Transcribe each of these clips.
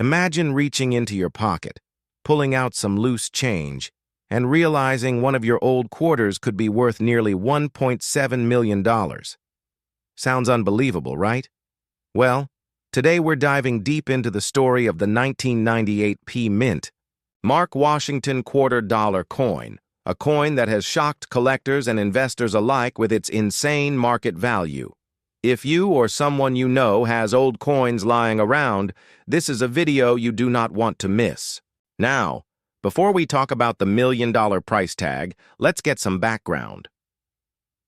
Imagine reaching into your pocket, pulling out some loose change, and realizing one of your old quarters could be worth nearly $1.7 million. Sounds unbelievable, right? Well, today we're diving deep into the story of the 1998 P Mint, Mark Washington quarter dollar coin, a coin that has shocked collectors and investors alike with its insane market value. If you or someone you know has old coins lying around, this is a video you do not want to miss. Now, before we talk about the $1 million price tag, let's get some background.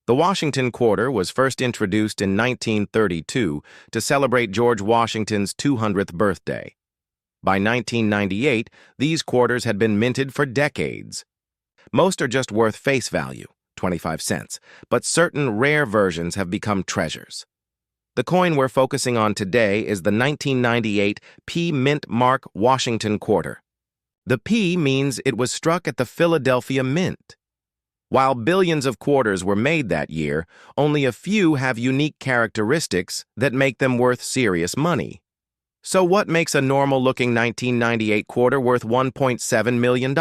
The Washington quarter was first introduced in 1932 to celebrate George Washington's 200th birthday. By 1998, these quarters had been minted for decades. Most are just worth face value, 25 cents, but certain rare versions have become treasures. The coin we're focusing on today is the 1998 P Mint Mark Washington quarter. The P means it was struck at the Philadelphia Mint. While billions of quarters were made that year, only a few have unique characteristics that make them worth serious money. So what makes a normal-looking 1998 quarter worth $1.7 million?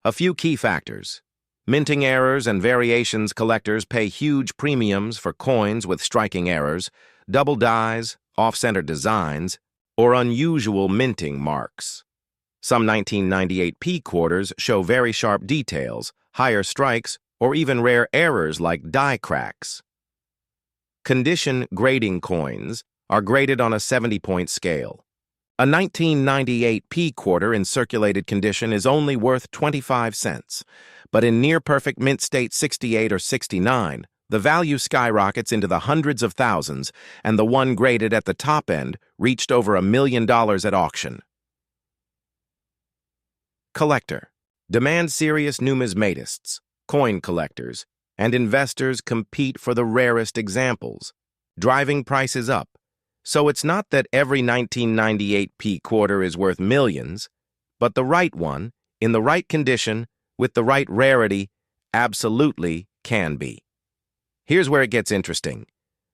A few key factors. Minting errors and variations. Collectors pay huge premiums for coins with striking errors, double dies, off-center designs, or unusual minting marks. Some 1998 P quarters show very sharp details, higher strikes, or even rare errors like die cracks. Condition grading coins are graded on a 70-point scale. A 1998 P quarter in circulated condition is only worth 25 cents, but in near-perfect mint state 68 or 69, the value skyrockets into the hundreds of thousands, and the one graded at the top end reached over $1 million at auction. Collector. Demand serious numismatists, coin collectors, and investors compete for the rarest examples, driving prices up. So it's not that every 1998 P quarter is worth millions, but the right one, in the right condition, with the right rarity, absolutely can be. Here's where it gets interesting.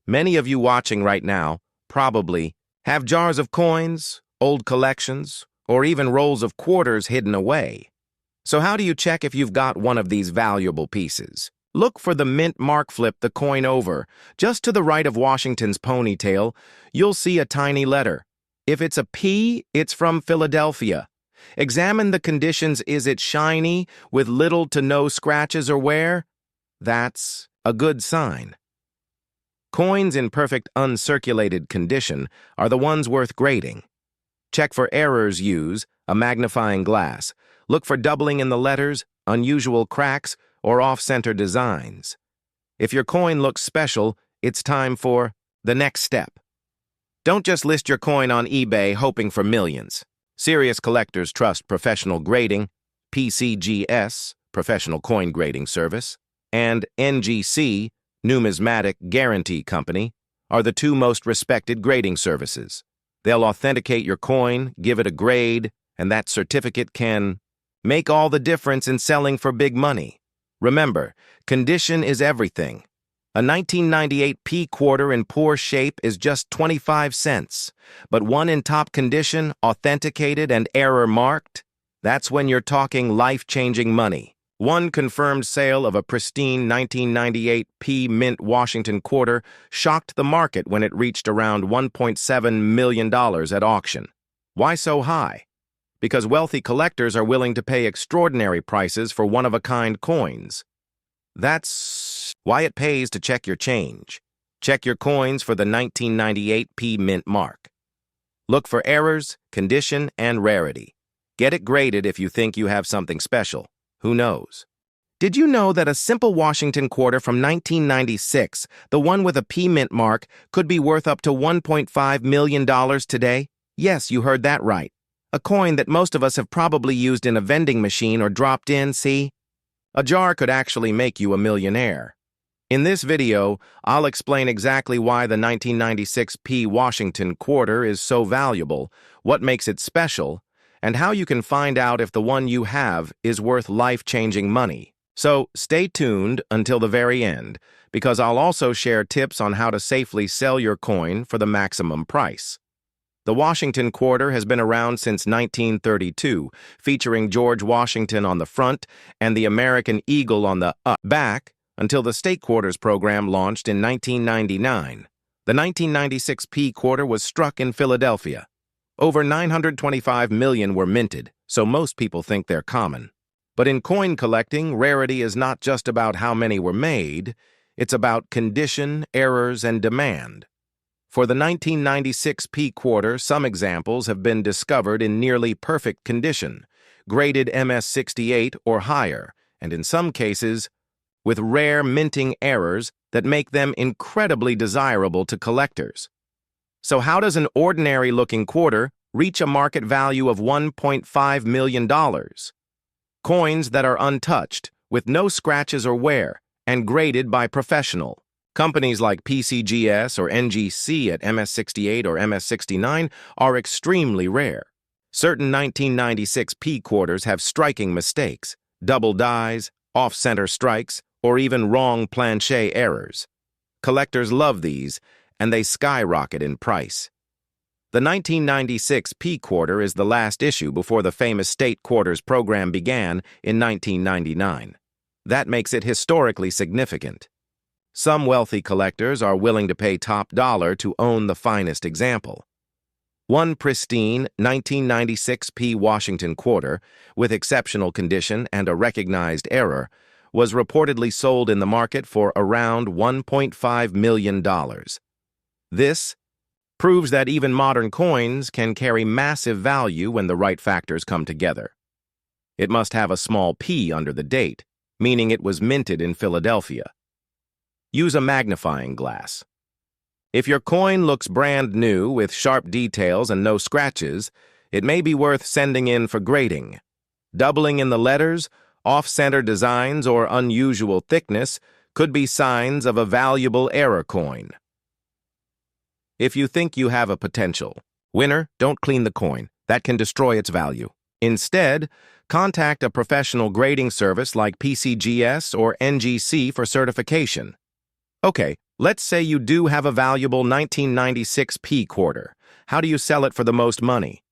Many of you watching right now probably have jars of coins, old collections, or even rolls of quarters hidden away. So how do you check if you've got one of these valuable pieces? Look for the mint mark. Flip the coin over. Just to the right of Washington's ponytail, you'll see a tiny letter. If it's a P, it's from Philadelphia. Examine the conditions. Is it shiny, with little to no scratches or wear? That's a good sign. Coins in perfect uncirculated condition are the ones worth grading. Check for errors. Use a magnifying glass. Look for doubling in the letters, unusual cracks, or off-center designs. If your coin looks special, it's time for the next step. Don't just list your coin on eBay hoping for millions. Serious collectors trust professional grading, PCGS, Professional Coin Grading Service, and NGC, Numismatic Guarantee Company, are the two most respected grading services. They'll authenticate your coin, give it a grade, and that certificate can make all the difference in selling for big money. Remember, condition is everything. A 1998 P quarter in poor shape is just 25 cents, but one in top condition, authenticated and error marked, that's when you're talking life-changing money. One confirmed sale of a pristine 1998 P Mint Washington quarter shocked the market when it reached around $1.7 million at auction. Why so high? Because wealthy collectors are willing to pay extraordinary prices for one-of-a-kind coins. That's why it pays to check your change. Check your coins for the 1998 P Mint mark. Look for errors, condition, and rarity. Get it graded if you think you have something special. Who knows? Did you know that a simple Washington quarter from 1996, the one with a P Mint mark, could be worth up to $1.5 million today? Yes, you heard that right. A coin that most of us have probably used in a vending machine or dropped in, see? A jar could actually make you a millionaire. In this video, I'll explain exactly why the 1996 P Washington quarter is so valuable, what makes it special, and how you can find out if the one you have is worth life-changing money. So stay tuned until the very end, because I'll also share tips on how to safely sell your coin for the maximum price. The Washington Quarter has been around since 1932, featuring George Washington on the front and the American Eagle on the back until the State Quarters program launched in 1999. The 1996 P quarter was struck in Philadelphia. Over 925 million were minted, so most people think they're common. But in coin collecting, rarity is not just about how many were made, it's about condition, errors, and demand. For the 1996 P quarter, some examples have been discovered in nearly perfect condition, graded MS-68 or higher, and in some cases, with rare minting errors that make them incredibly desirable to collectors. So how does an ordinary-looking quarter reach a market value of $1.5 million? Coins that are untouched, with no scratches or wear, and graded by professional. Companies like PCGS or NGC at MS-68 or MS-69 are extremely rare. Certain 1996 P quarters have striking mistakes, double dies, off-center strikes, or even wrong planchet errors. Collectors love these, and they skyrocket in price. The 1996 P quarter is the last issue before the famous State Quarters program began in 1999. That makes it historically significant. Some wealthy collectors are willing to pay top dollar to own the finest example. One pristine 1996 P Washington quarter, with exceptional condition and a recognized error, was reportedly sold in the market for around $1.5 million. This proves that even modern coins can carry massive value when the right factors come together. It must have a small p under the date, meaning it was minted in Philadelphia. Use a magnifying glass. If your coin looks brand new with sharp details and no scratches, it may be worth sending in for grading. Doubling in the letters, off-center designs, or unusual thickness could be signs of a valuable error coin. If you think you have a potential winner, don't clean the coin. That can destroy its value. Instead, contact a professional grading service like PCGS or NGC for certification. Okay, let's say you do have a valuable 1996 P quarter. How do you sell it for the most money?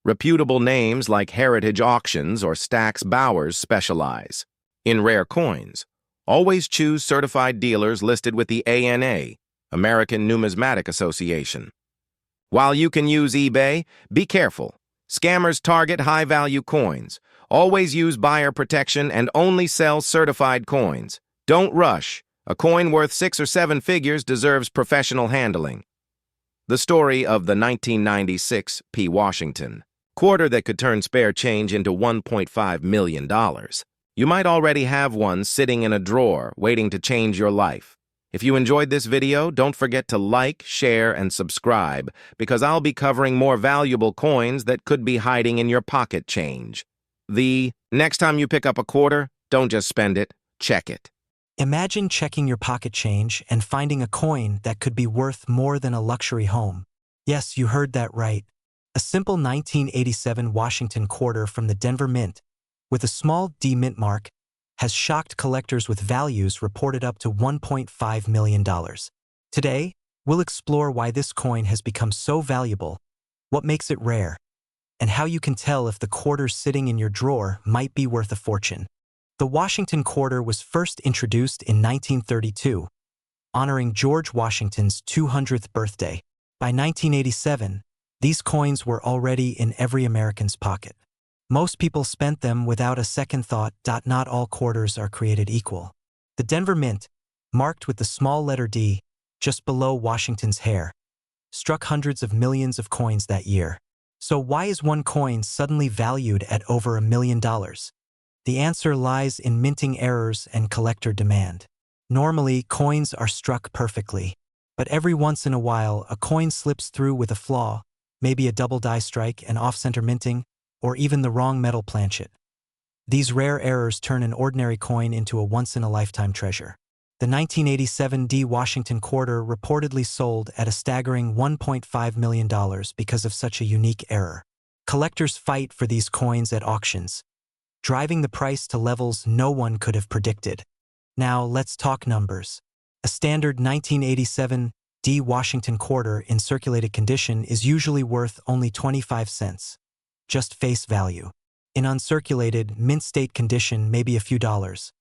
Reputable names like Heritage Auctions or Stack's Bowers specialize. In rare coins, always choose certified dealers listed with the ANA, American Numismatic Association. While you can use eBay, be careful. Scammers target high-value coins. Always use buyer protection and only sell certified coins. Don't rush. A coin worth 6 or 7 figures deserves professional handling. The story of the 1996 P Washington quarter that could turn spare change into $1.5 million. You might already have one sitting in a drawer waiting to change your life. If you enjoyed this video, don't forget to like, share, and subscribe because I'll be covering more valuable coins that could be hiding in your pocket change. Next time you pick up a quarter, don't just spend it, check it. Imagine checking your pocket change and finding a coin that could be worth more than a luxury home. Yes, you heard that right. A simple 1987 Washington quarter from the Denver Mint, with a small D mint mark, has shocked collectors with values reported up to $1.5 million. Today, we'll explore why this coin has become so valuable, what makes it rare, and how you can tell if the quarter sitting in your drawer might be worth a fortune. The Washington quarter was first introduced in 1932, honoring George Washington's 200th birthday. By 1987, these coins were already in every American's pocket. Most people spent them without a second thought. Not all quarters are created equal. The Denver Mint, marked with the small letter D, just below Washington's hair, struck hundreds of millions of coins that year. So why is one coin suddenly valued at over $1 million? The answer lies in minting errors and collector demand. Normally, coins are struck perfectly, but every once in a while, a coin slips through with a flaw, maybe a double die strike, an off-center minting, or even the wrong metal planchet. These rare errors turn an ordinary coin into a once-in-a-lifetime treasure. The 1987 D Washington quarter reportedly sold at a staggering $1.5 million because of such a unique error. Collectors fight for these coins at auctions, driving the price to levels no one could have predicted. Now, let's talk numbers. A standard 1987 D Washington quarter in circulated condition is usually worth only 25 cents. Just face value. In uncirculated, mint state condition, maybe a few dollars.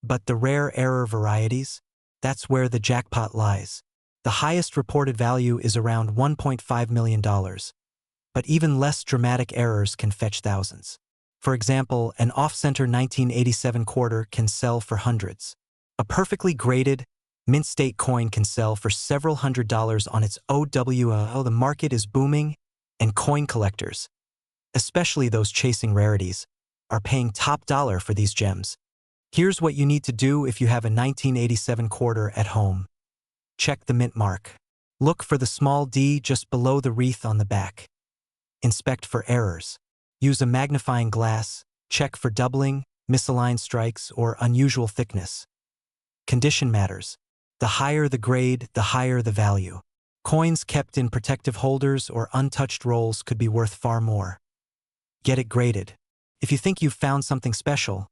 But the rare error varieties? That's where the jackpot lies. The highest reported value is around $1.5 million. But even less dramatic errors can fetch thousands. For example, an off-center 1987 quarter can sell for hundreds. A perfectly graded, mint state coin can sell for several $100s on its OWO. The market is booming, and coin collectors, especially those chasing rarities, are paying top dollar for these gems. Here's what you need to do if you have a 1987 quarter at home. Check the mint mark. Look for the small d just below the wreath on the back. Inspect for errors. Use a magnifying glass. Check for doubling, misaligned strikes, or unusual thickness. Condition matters. The higher the grade, the higher the value. Coins kept in protective holders or untouched rolls could be worth far more. Get it graded. If you think you've found something special,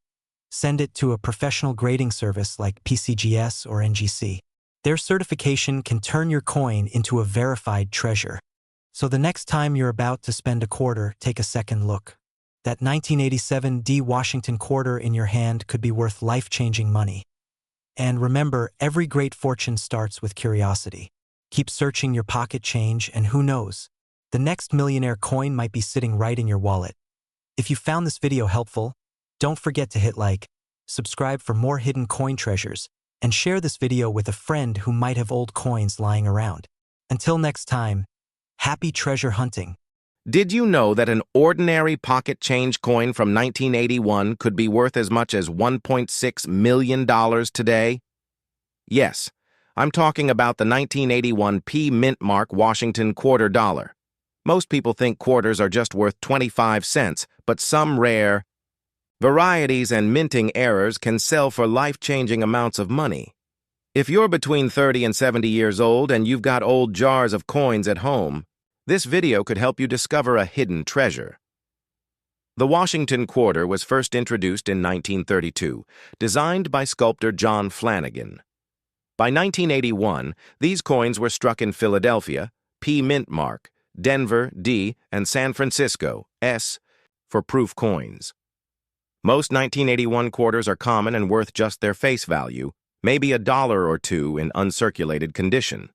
send it to a professional grading service like PCGS or NGC. Their certification can turn your coin into a verified treasure. So the next time you're about to spend a quarter, take a second look. That 1987 D Washington quarter in your hand could be worth life-changing money. And remember, every great fortune starts with curiosity. Keep searching your pocket change, and who knows, the next millionaire coin might be sitting right in your wallet. If you found this video helpful, don't forget to hit like, subscribe for more hidden coin treasures, and share this video with a friend who might have old coins lying around. Until next time, happy treasure hunting. Did you know that an ordinary pocket change coin from 1981 could be worth as much as $1.6 million today? Yes, I'm talking about the 1981 P Mint Mark Washington quarter dollar. Most people think quarters are just worth 25 cents, but some rare varieties and minting errors can sell for life-changing amounts of money. If you're between 30 and 70 years old and you've got old jars of coins at home, this video could help you discover a hidden treasure. The Washington quarter was first introduced in 1932, designed by sculptor John Flanagan. By 1981, these coins were struck in Philadelphia, P Mint Mark, Denver, D, and San Francisco, S, for proof coins. Most 1981 quarters are common and worth just their face value, maybe $1 or $2 in uncirculated condition.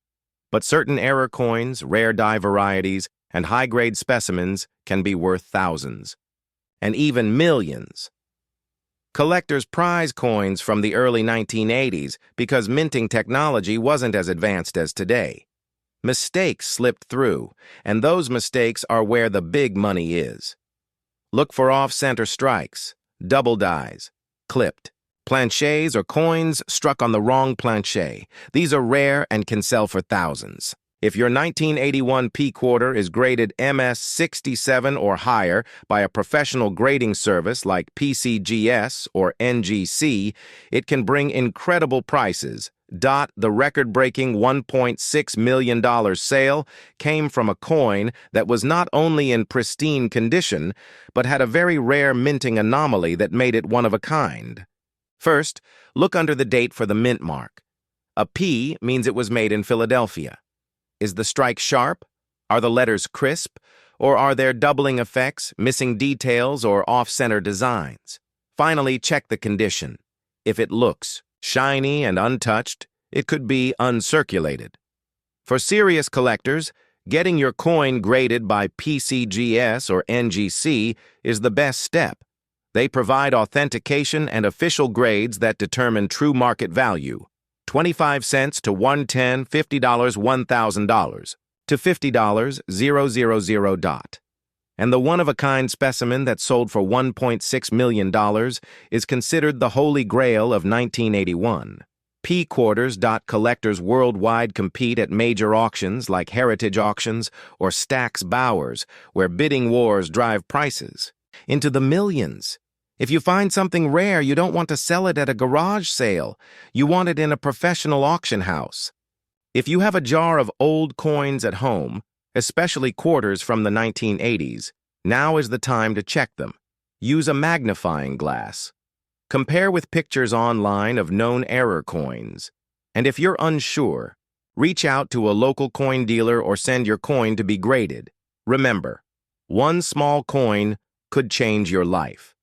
But certain error coins, rare die varieties, and high-grade specimens can be worth thousands, and even millions. Collectors prize coins from the early 1980s because minting technology wasn't as advanced as today. Mistakes slipped through, and those mistakes are where the big money is. Look for off-center strikes, double dies, clipped, planchets, or coins struck on the wrong planche. These are rare and can sell for thousands. If your 1981 P quarter is graded MS 67 or higher by a professional grading service like PCGS or NGC, it can bring incredible prices. The record-breaking $1.6 million sale came from a coin that was not only in pristine condition, but had a very rare minting anomaly that made it one of a kind. First, look under the date for the mint mark. A P means it was made in Philadelphia. Is the strike sharp? Are the letters crisp? Or are there doubling effects, missing details, or off-center designs? Finally, check the condition. If it looks shiny and untouched, it could be uncirculated. For serious collectors, getting your coin graded by PCGS or NGC is the best step. They provide authentication and official grades that determine true market value. 25 cents to $110, $50, $1,000, to $50, $000. And the one-of-a-kind specimen that sold for $1.6 million is considered the holy grail of 1981. P quarters. Collectors worldwide compete at major auctions like Heritage Auctions or Stack's Bowers, where bidding wars drive prices into the millions. If you find something rare, you don't want to sell it at a garage sale. You want it in a professional auction house. If you have a jar of old coins at home, especially quarters from the 1980s, now is the time to check them. Use a magnifying glass. Compare with pictures online of known error coins. And if you're unsure, reach out to a local coin dealer or send your coin to be graded. Remember, one small coin could change your life.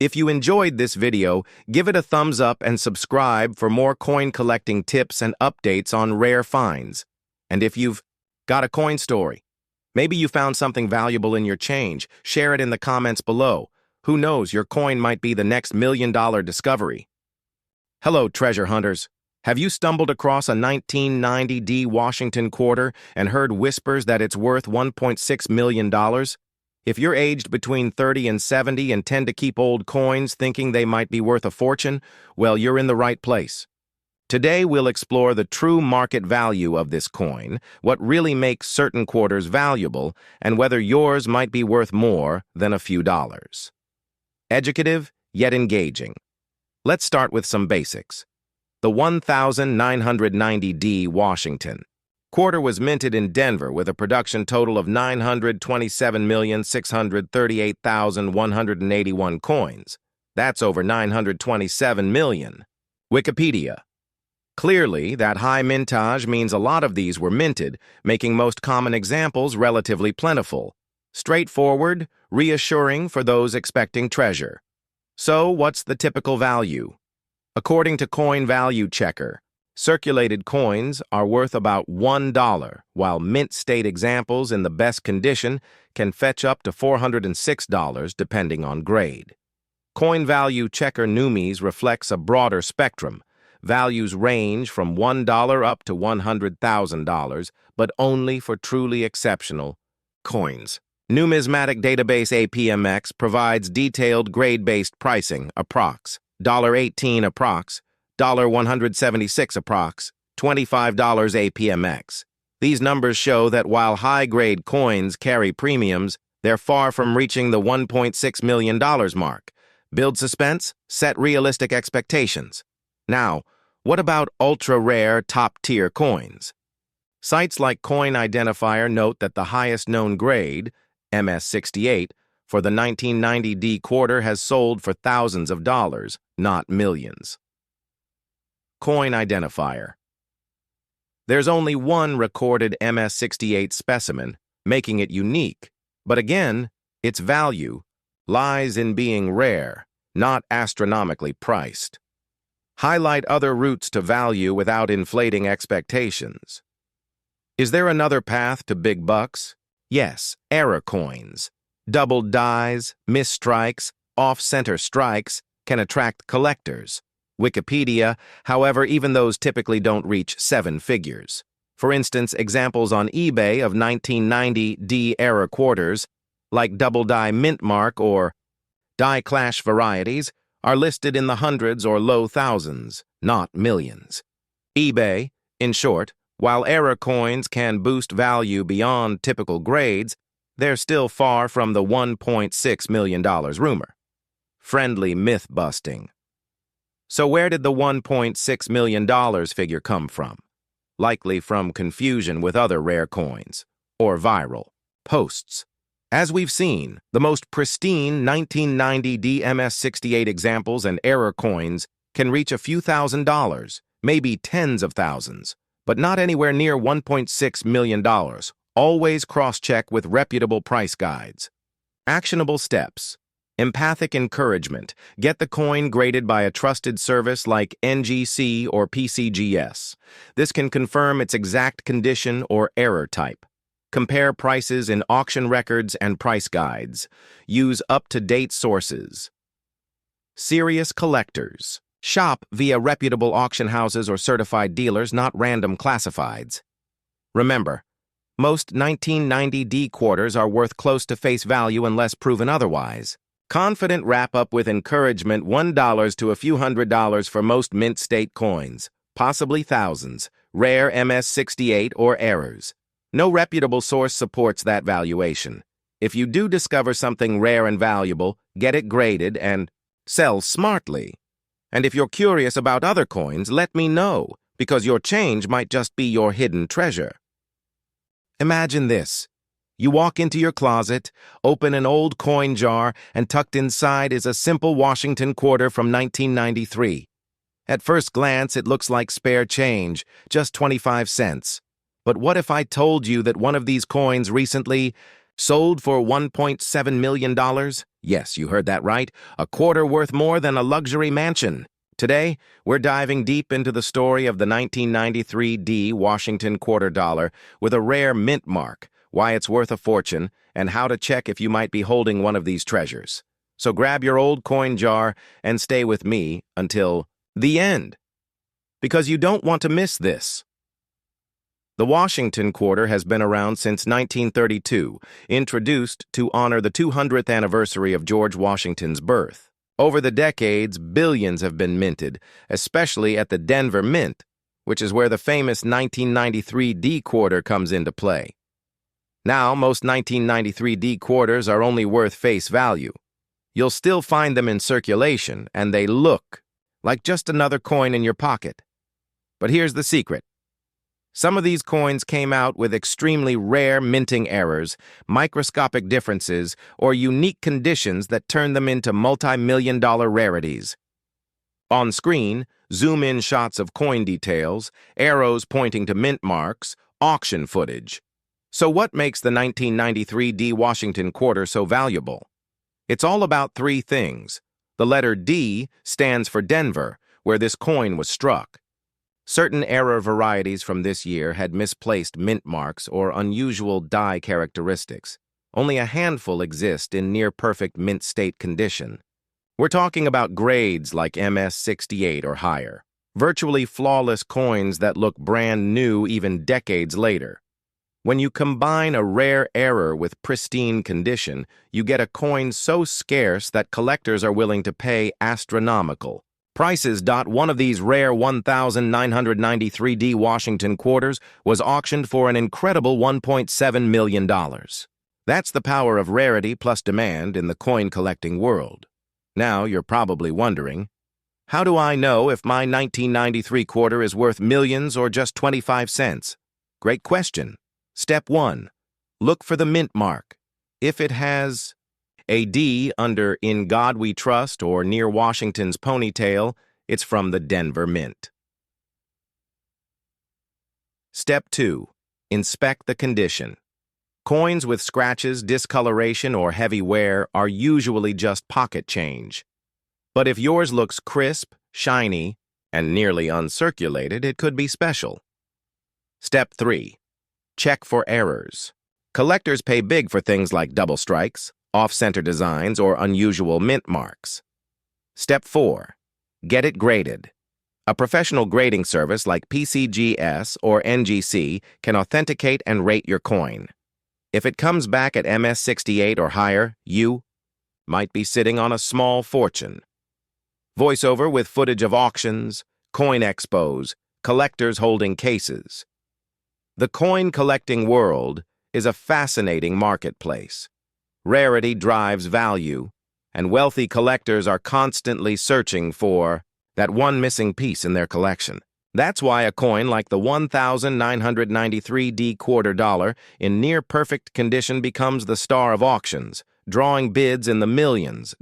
If you enjoyed this video, give it a thumbs up and subscribe for more coin collecting tips and updates on rare finds. And if you've got a coin story, maybe you found something valuable in your change, share it in the comments below. Who knows, your coin might be the next $1 million discovery. Hello, treasure hunters. Have you stumbled across a 1990 Washington quarter and heard whispers that it's worth $1.6 million? If you're aged between 30 and 70 and tend to keep old coins thinking they might be worth a fortune, well, you're in the right place. Today, we'll explore the true market value of this coin, what really makes certain quarters valuable, and whether yours might be worth more than a few dollars. Educative, yet engaging. Let's start with some basics. The 1990 Washington quarter was minted in Denver with a production total of 927,638,181 coins. That's over 927 million. Wikipedia. Clearly, that high mintage means a lot of these were minted, making most common examples relatively plentiful. Straightforward, reassuring for those expecting treasure. So, what's the typical value? According to Coin Value Checker, circulated coins are worth about $1, while mint state examples in the best condition can fetch up to $406 depending on grade. Coin Value Checker Numis reflects a broader spectrum. Values range from $1 up to $100,000, but only for truly exceptional coins. Numismatic Database APMX provides detailed grade-based pricing, approx. $18 approx, $176 approx, $25 APMX. These numbers show that while high-grade coins carry premiums, they're far from reaching the $1.6 million mark. Build suspense, set realistic expectations. Now, what about ultra-rare, top-tier coins? Sites like Coin Identifier note that the highest-known grade, MS-68, for the 1990 quarter has sold for thousands of dollars, not millions. Coin Identifier. There's only one recorded MS-68 specimen, making it unique. But again, its value lies in being rare, not astronomically priced. Highlight other routes to value without inflating expectations. Is there another path to big bucks? Yes, error coins. Doubled dies, misstrikes, off-center strikes can attract collectors. Wikipedia, however, even those typically don't reach 7 figures. For instance, examples on eBay of 1990 error quarters, like double die mint mark or die clash varieties, are listed in the hundreds or low thousands, not millions. eBay, in short, while error coins can boost value beyond typical grades, they're still far from the $1.6 million rumor. Friendly myth-busting. So where did the $1.6 million figure come from? Likely from confusion with other rare coins, or viral posts. As we've seen, the most pristine 1990 MS-68 examples and error coins can reach a few $1,000s, maybe tens of thousands, but not anywhere near $1.6 million. Always cross-check with reputable price guides. Actionable steps. Empathic encouragement. Get the coin graded by a trusted service like NGC or PCGS. This can confirm its exact condition or error type. Compare prices in auction records and price guides. Use up-to-date sources. Serious collectors. Shop via reputable auction houses or certified dealers, not random classifieds. Remember, most 1990 quarters are worth close to face value unless proven otherwise. Confident wrap-up with encouragement, $1 to a few $100s for most mint state coins, possibly thousands, rare MS-68 or errors. No reputable source supports that valuation. If you do discover something rare and valuable, get it graded and sell smartly. And if you're curious about other coins, let me know, because your change might just be your hidden treasure. Imagine this. You walk into your closet, open an old coin jar, and tucked inside is a simple Washington quarter from 1993. At first glance, it looks like spare change, just 25 cents. But what if I told you that one of these coins recently sold for $1.7 million? Yes, you heard that right. A quarter worth more than a luxury mansion. Today, we're diving deep into the story of the 1993 D Washington quarter dollar with a rare mint mark, why it's worth a fortune, and how to check if you might be holding one of these treasures. So grab your old coin jar and stay with me until the end, because you don't want to miss this. The Washington quarter has been around since 1932, introduced to honor the 200th anniversary of George Washington's birth. Over the decades, billions have been minted, especially at the Denver Mint, which is where the famous 1993 D quarter comes into play. Now, most 1993 D quarters are only worth face value. You'll still find them in circulation, and they look like just another coin in your pocket. But here's the secret. Some of these coins came out with extremely rare minting errors, microscopic differences, or unique conditions that turn them into multi-million-dollar rarities. On screen, zoom-in shots of coin details, arrows pointing to mint marks, auction footage. So what makes the 1993 D Washington quarter so valuable? It's all about three things. The letter D stands for Denver, where this coin was struck. Certain error varieties from this year had misplaced mint marks or unusual die characteristics. Only a handful exist in near-perfect mint state condition. We're talking about grades like MS-68 or higher, virtually flawless coins that look brand new even decades later. When you combine a rare error with pristine condition, you get a coin so scarce that collectors are willing to pay astronomical prices. One of these rare 1,993 D Washington quarters was auctioned for an incredible $1.7 million. That's the power of rarity plus demand in the coin collecting world. Now you're probably wondering, how do I know if my 1993 quarter is worth millions or just 25 cents? Great question. Step 1. Look for the mint mark. If it has a D under "In God We Trust" or near Washington's ponytail, it's from the Denver Mint. Step 2. Inspect the condition. Coins with scratches, discoloration, or heavy wear are usually just pocket change. But if yours looks crisp, shiny, and nearly uncirculated, it could be special. Step 3. Check for errors. Collectors pay big for things like double strikes, off-center designs, or unusual mint marks. Step 4. Get it graded. A professional grading service like PCGS or NGC can authenticate and rate your coin. If it comes back at MS-68 or higher, you might be sitting on a small fortune. Voiceover with footage of auctions, coin expos, collectors holding cases. The coin collecting world is a fascinating marketplace. Rarity drives value, and wealthy collectors are constantly searching for that one missing piece in their collection. That's why a coin like the 1,993 D quarter dollar in near-perfect condition becomes the star of auctions, drawing bids in the millions.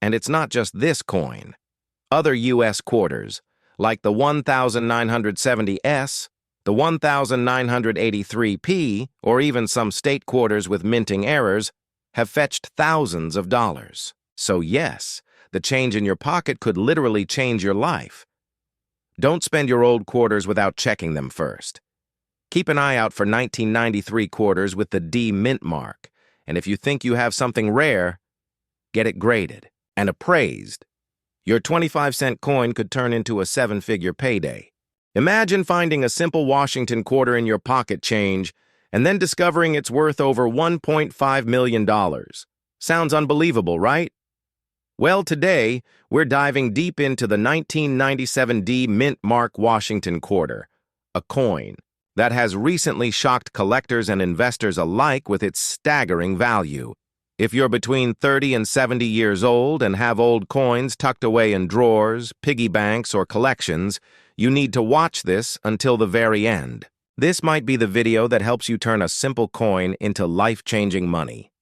And it's not just this coin. Other U.S. quarters, like the 1,970S, the 1,983P, or even some state quarters with minting errors, have fetched thousands of dollars. So yes, the change in your pocket could literally change your life. Don't spend your old quarters without checking them first. Keep an eye out for 1993 quarters with the D mint mark, and if you think you have something rare, get it graded and appraised. Your 25-cent coin could turn into a 7-figure payday. Imagine finding a simple Washington quarter in your pocket change and then discovering it's worth over $1.5 million. Sounds unbelievable, right? Well, today, we're diving deep into the 1997 D Mint Mark Washington quarter, a coin that has recently shocked collectors and investors alike with its staggering value. If you're between 30 and 70 years old and have old coins tucked away in drawers, piggy banks, or collections, you need to watch this until the very end. This might be the video that helps you turn a simple coin into life-changing money.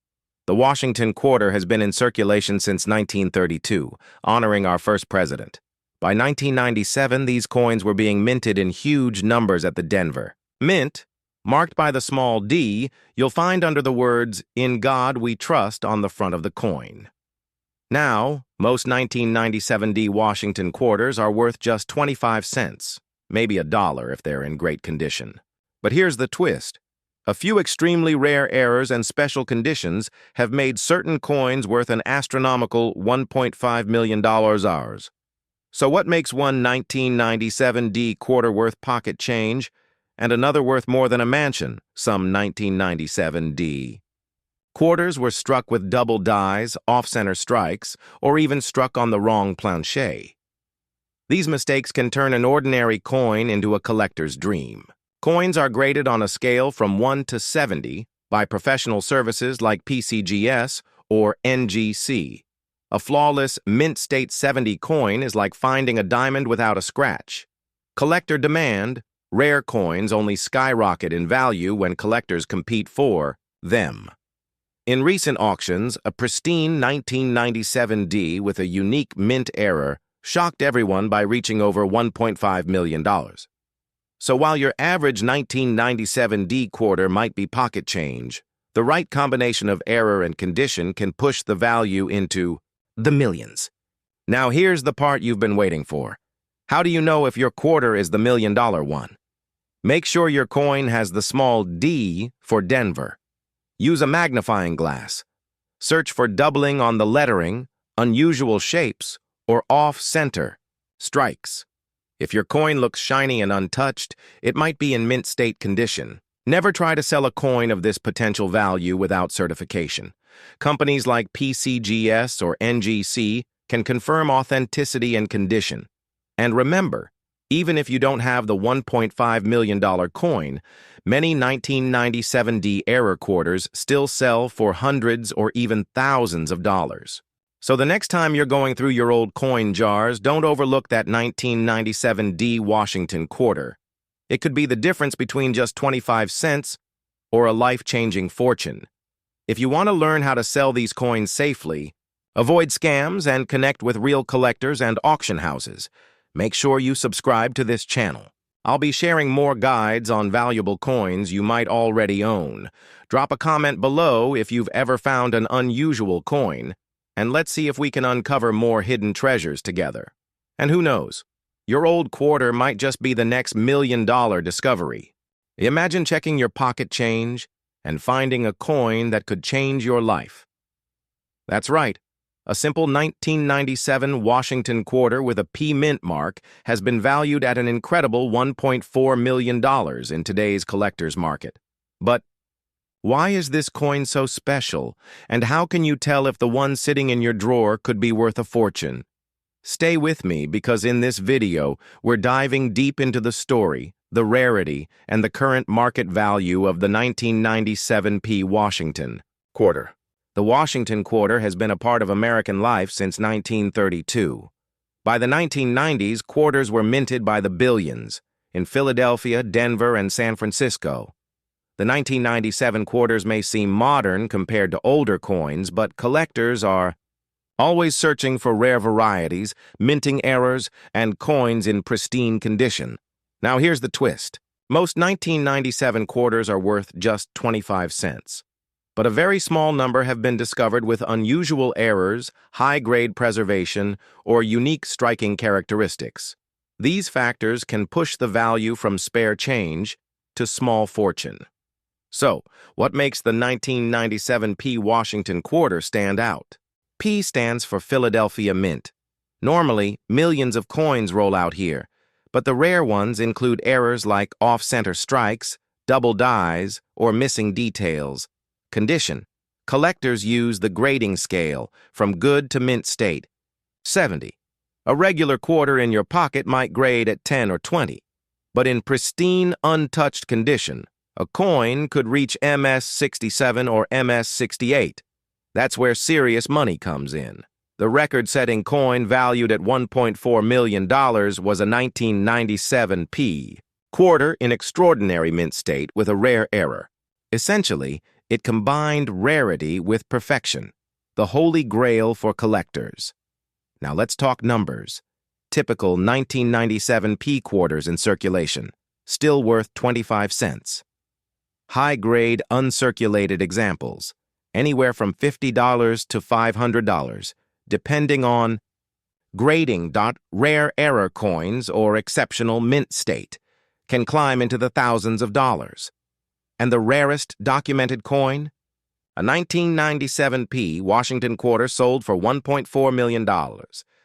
The Washington quarter has been in circulation since 1932, honoring our first president. By 1997, these coins were being minted in huge numbers at the Denver Mint, marked by the small d, you'll find under the words, "In God We Trust" on the front of the coin. Now, most 1997 D Washington quarters are worth just 25 cents, maybe $1 if they're in great condition. But here's the twist. A few extremely rare errors and special conditions have made certain coins worth an astronomical $1.5 million ours. So what makes one 1997 D quarter worth pocket change and another worth more than a mansion, some 1997 D? Quarters were struck with double dies, off-center strikes, or even struck on the wrong planche. These mistakes can turn an ordinary coin into a collector's dream. Coins are graded on a scale from 1 to 70 by professional services like PCGS or NGC. A flawless mint state 70 coin is like finding a diamond without a scratch. Collector demand, rare coins only skyrocket in value when collectors compete for them. In recent auctions, a pristine 1997 D with a unique mint error shocked everyone by reaching over $1.5 million. So while your average 1997 D quarter might be pocket change, the right combination of error and condition can push the value into the millions. Now here's the part you've been waiting for. How do you know if your quarter is the $1 million one? Make sure your coin has the small D for Denver. Use a magnifying glass. Search for doubling on the lettering, unusual shapes, or off-center strikes. If your coin looks shiny and untouched, it might be in mint state condition. Never try to sell a coin of this potential value without certification. Companies like PCGS or NGC can confirm authenticity and condition. And remember, even if you don't have the $1.5 million coin, many 1997 D error quarters still sell for hundreds or even thousands of dollars. So the next time you're going through your old coin jars, don't overlook that 1997 D Washington quarter. It could be the difference between just 25 cents or a life-changing fortune. If you want to learn how to sell these coins safely, avoid scams and connect with real collectors and auction houses, make sure you subscribe to this channel. I'll be sharing more guides on valuable coins you might already own. Drop a comment below if you've ever found an unusual coin, and let's see if we can uncover more hidden treasures together. And who knows, your old quarter might just be the next $1 million discovery. Imagine checking your pocket change and finding a coin that could change your life. That's right. A simple 1997 Washington quarter with a P mint mark has been valued at an incredible $1.4 million in today's collector's market. But why is this coin so special, and how can you tell if the one sitting in your drawer could be worth a fortune? Stay with me because in this video, we're diving deep into the story, the rarity, and the current market value of the 1997 P Washington quarter. The Washington quarter has been a part of American life since 1932. By the 1990s, quarters were minted by the billions in Philadelphia, Denver, and San Francisco. The 1997 quarters may seem modern compared to older coins, but collectors are always searching for rare varieties, minting errors, and coins in pristine condition. Now here's the twist. Most 1997 quarters are worth just 25 cents. But a very small number have been discovered with unusual errors, high-grade preservation, or unique striking characteristics. These factors can push the value from spare change to small fortune. So, what makes the 1997 P Washington quarter stand out? P stands for Philadelphia Mint. Normally, millions of coins roll out here, but the rare ones include errors like off-center strikes, double dies, or missing details. Condition: collectors use the grading scale from good to mint state. 70. A regular quarter in your pocket might grade at 10 or 20, but in pristine, untouched condition, a coin could reach MS 67 or MS 68. That's where serious money comes in. The record-setting coin valued at $1.4 million was a 1997 P quarter in extraordinary mint state with a rare error. Essentially, it combined rarity with perfection, the holy grail for collectors. Now let's talk numbers. typical 1997 P quarters in circulation, still worth 25 cents. High-grade uncirculated examples, anywhere from $50 to $500, depending on grading. Rare error coins or exceptional mint state can climb into the thousands of dollars. And the rarest documented coin? A 1997 P Washington quarter sold for $1.4 million,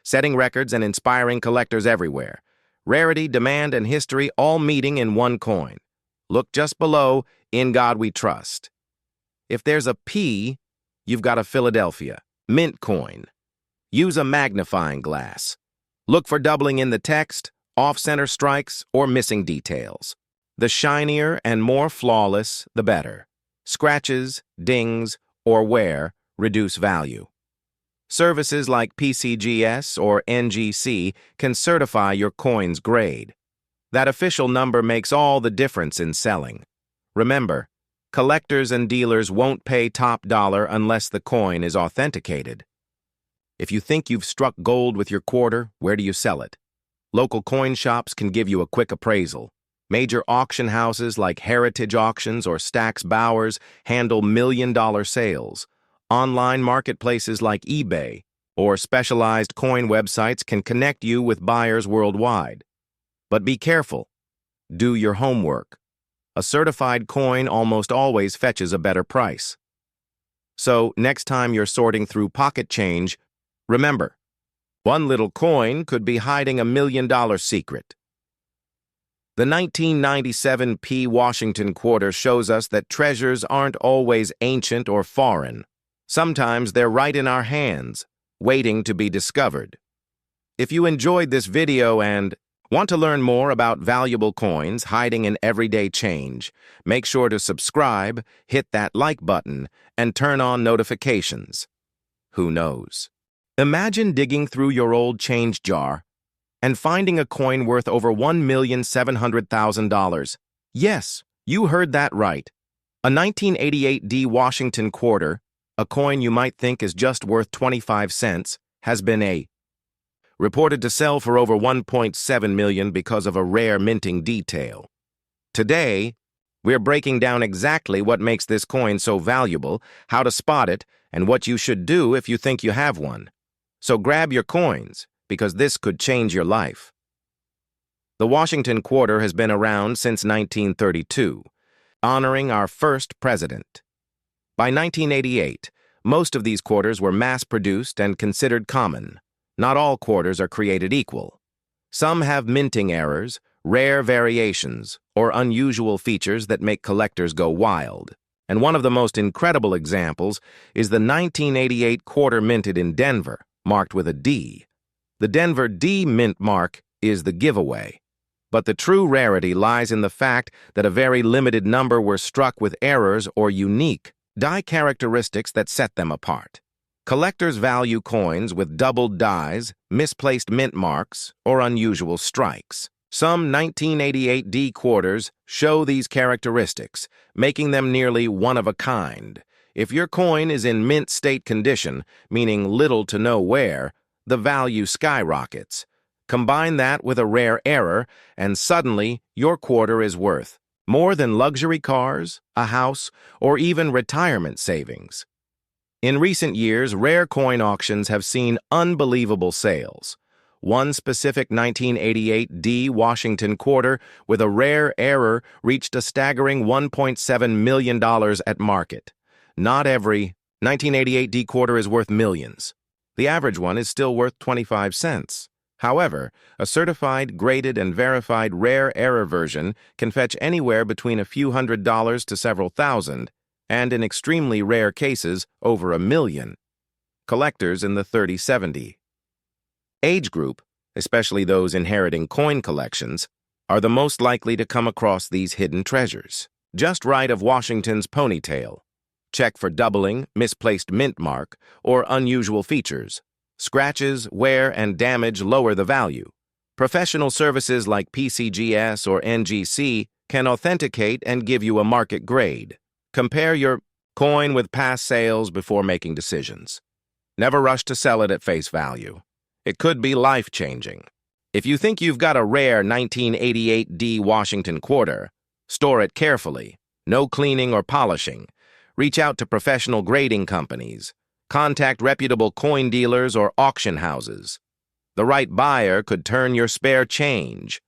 setting records and inspiring collectors everywhere. Rarity, demand, and history all meeting in one coin. Look just below, "In God We Trust." If there's a P, you've got a Philadelphia mint coin. Use a magnifying glass. Look for doubling in the text, off-center strikes, or missing details. The shinier and more flawless, the better. Scratches, dings, or wear reduce value. Services like PCGS or NGC can certify your coin's grade. That official number makes all the difference in selling. Remember, collectors and dealers won't pay top dollar unless the coin is authenticated. If you think you've struck gold with your quarter, where do you sell it? Local coin shops can give you a quick appraisal. Major auction houses like Heritage Auctions or Stack's Bowers handle million-dollar sales. Online marketplaces like eBay or specialized coin websites can connect you with buyers worldwide. But be careful. Do your homework. A certified coin almost always fetches a better price. So, next time you're sorting through pocket change, remember, one little coin could be hiding $1 million secret. The 1997 P Washington quarter shows us that treasures aren't always ancient or foreign. Sometimes they're right in our hands, waiting to be discovered. If you enjoyed this video and want to learn more about valuable coins hiding in everyday change, make sure to subscribe, hit that like button, and turn on notifications. Who knows? Imagine digging through your old change jar and finding a coin worth over $1,700,000. Yes, you heard that right. A 1988 D Washington quarter, a coin you might think is just worth 25 cents, has been reported to sell for over $1.7 million because of a rare minting detail. Today, we're breaking down exactly what makes this coin so valuable, how to spot it, and what you should do if you think you have one. So grab your coins, because this could change your life. The Washington quarter has been around since 1932, honoring our first president. By 1988, most of these quarters were mass-produced and considered common. Not all quarters are created equal. Some have minting errors, rare variations, or unusual features that make collectors go wild. And one of the most incredible examples is the 1988 quarter minted in Denver, marked with a D. The Denver D mint mark is the giveaway. But the true rarity lies in the fact that a very limited number were struck with errors or unique die characteristics that set them apart. Collectors value coins with doubled dies, misplaced mint marks, or unusual strikes. Some 1988 D quarters show these characteristics, making them nearly one of a kind. If your coin is in mint state condition, meaning little to no wear, the value skyrockets. Combine that with a rare error, and suddenly your quarter is worth more than luxury cars, a house, or even retirement savings. In recent years, rare coin auctions have seen unbelievable sales. One specific 1988 D Washington quarter with a rare error reached a staggering $1.7 million at market. Not every 1988 D quarter is worth millions. The average one is still worth 25 cents. However, a certified, graded, and verified rare error version can fetch anywhere between a few $100s to several thousand, and in extremely rare cases, over $1 million. Collectors in the 30-70 age group, especially those inheriting coin collections, are the most likely to come across these hidden treasures. Just right of Washington's ponytail. Check for doubling, misplaced mint mark, or unusual features. Scratches, wear, and damage lower the value. Professional services like PCGS or NGC can authenticate and give you a market grade. Compare your coin with past sales before making decisions. Never rush to sell it at face value. It could be life-changing. If you think you've got a rare 1988D Washington quarter, store it carefully. No cleaning or polishing. Reach out to professional grading companies. Contact reputable coin dealers or auction houses. The right buyer could turn your spare change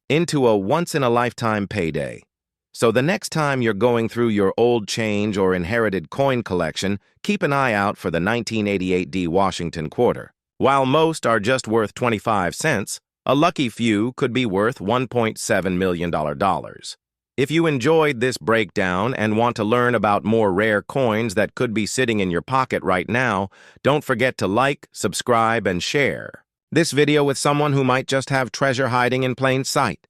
into a once-in-a-lifetime payday. So the next time you're going through your old change or inherited coin collection, keep an eye out for the 1988D Washington quarter. While most are just worth 25 cents, a lucky few could be worth $1.7 million. If you enjoyed this breakdown and want to learn about more rare coins that could be sitting in your pocket right now, don't forget to like, subscribe, and share this video with someone who might just have treasure hiding in plain sight.